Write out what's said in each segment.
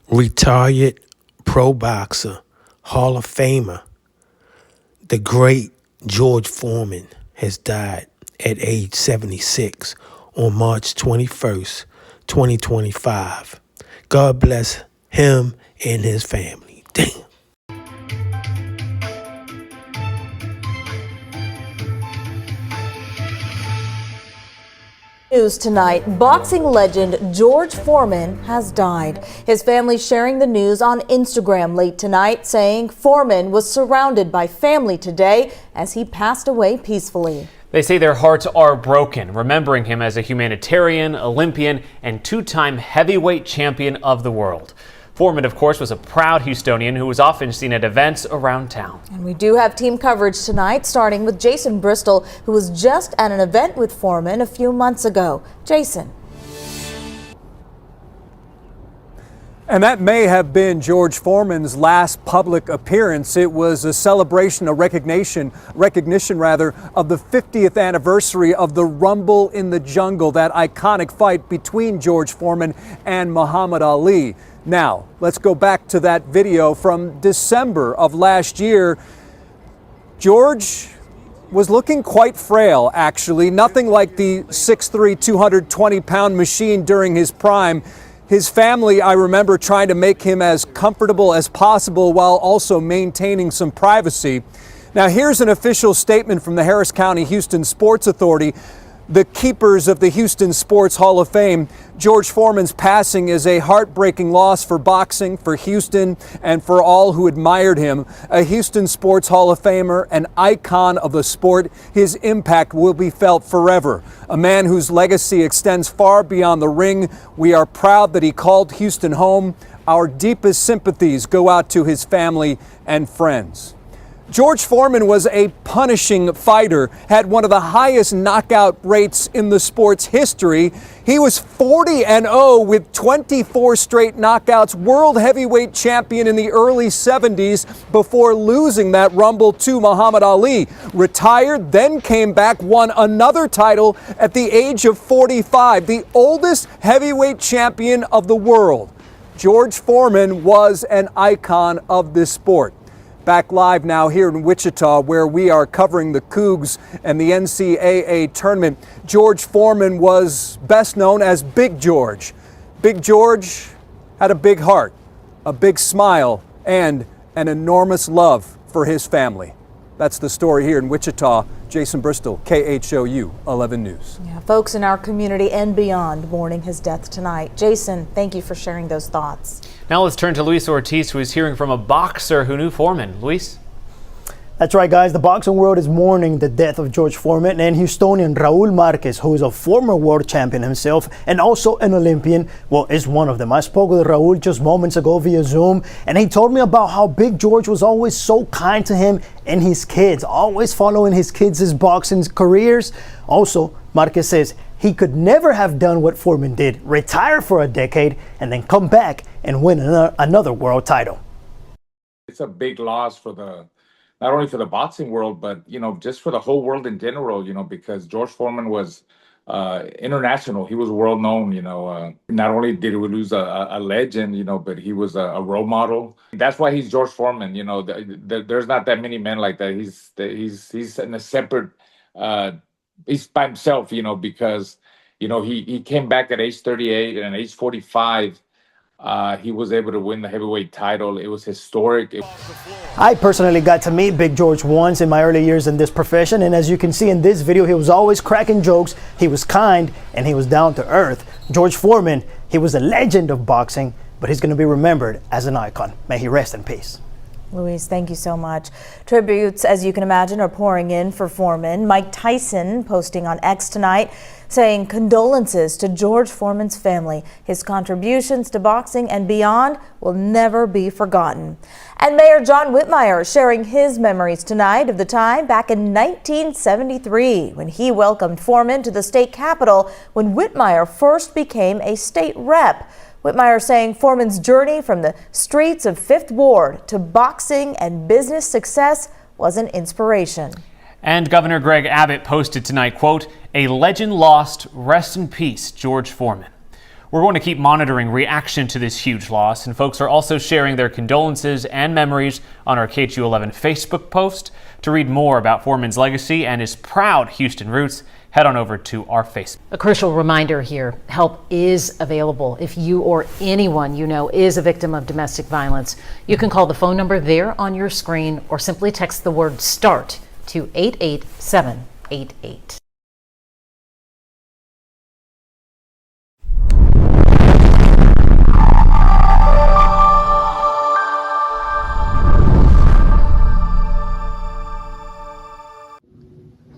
retired pro boxer, Hall of Famer, the great George Foreman has died at age 76 on March 21st, 2025. God bless him and his family. Damn. News tonight, boxing legend George Foreman has died. His family sharing the news on Instagram late tonight, saying Foreman was surrounded by family today as he passed away peacefully. They say their hearts are broken, remembering him as a humanitarian, Olympian, and two-time heavyweight champion of the world. Foreman, of course, was a proud Houstonian who was often seen at events around town. And we do have team coverage tonight, starting with Jason Bristol, who was just at an event with Foreman a few months ago. Jason. And that may have been George Foreman's last public appearance. It was a celebration, a recognition rather, of the 50th anniversary of the Rumble in the Jungle, that iconic fight between George Foreman and Muhammad Ali. Now, let's go back to that video from December of last year. George was looking quite frail, actually. Nothing like the 6'3", 220-pound machine during his prime. His family, I remember, trying to make him as comfortable as possible while also maintaining some privacy. Now, here's an official statement from the Harris County Houston Sports Authority, the keepers of the Houston Sports Hall of Fame. George Foreman's passing is a heartbreaking loss for boxing, for Houston, and for all who admired him. A Houston Sports Hall of Famer, an icon of the sport, his impact will be felt forever. A man whose legacy extends far beyond the ring. We are proud that he called Houston home. Our deepest sympathies go out to his family and friends. George Foreman was a punishing fighter, had one of the highest knockout rates in the sport's history. He was 40-0 with 24 straight knockouts, world heavyweight champion in the early 70s before losing that Rumble to Muhammad Ali. Retired, then came back, won another title at the age of 45, the oldest heavyweight champion of the world. George Foreman was an icon of this sport. Back live now here in Wichita, where we are covering the Cougs and the NCAA tournament. George Foreman was best known as Big George. Big George had a big heart, a big smile, and an enormous love for his family. That's the story here in Wichita. Jason Bristol, KHOU 11 News. Yeah, folks in our community and beyond mourning his death tonight. Jason, thank you for sharing those thoughts. Now let's turn to Luis Ortiz, who is hearing from a boxer who knew Foreman. Luis? That's right, guys. The boxing world is mourning the death of George Foreman, and Houstonian Raul Marquez, who is a former world champion himself and also an Olympian, well, is one of them. I spoke with Raul just moments ago via Zoom, and he told me about how Big George was always so kind to him and his kids, always following his kids' boxing careers. Also, Marquez says he could never have done what Foreman did, retire for a decade and then come back and win another world title. It's a big loss for not only for the boxing world, but, just for the whole world in general, because George Foreman was international. He was world known, not only did we lose a legend, but he was a role model. That's why he's George Foreman. There's not that many men like that. He's in a separate, he's by himself, because, he came back at age 38 and at age 45. He was able to win the heavyweight title. It was historic. I personally got to meet Big George once in my early years in this profession, and as you can see in this video, he was always cracking jokes, he was kind, and he was down to earth. George Foreman, he was a legend of boxing, but he's going to be remembered as an icon. May he rest in peace. Luis, thank you so much. Tributes, as you can imagine, are pouring in for Foreman. Mike Tyson posting on X tonight, saying condolences to George Foreman's family. His contributions to boxing and beyond will never be forgotten. And Mayor John Whitmire sharing his memories tonight of the time back in 1973 when he welcomed Foreman to the state capitol when Whitmire first became a state rep. Whitmire saying Foreman's journey from the streets of Fifth Ward to boxing and business success was an inspiration. And Governor Greg Abbott posted tonight, quote, "A legend lost, rest in peace, George Foreman." We're going to keep monitoring reaction to this huge loss, and folks are also sharing their condolences and memories on our KHU11 Facebook post. To read more about Foreman's legacy and his proud Houston roots, head on over to our Facebook. A crucial reminder here, help is available if you or anyone you know is a victim of domestic violence. You can call the phone number there on your screen or simply text the word START to 88788.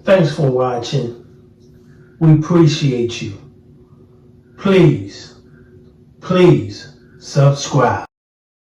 Thanks for watching. We appreciate you. Please subscribe.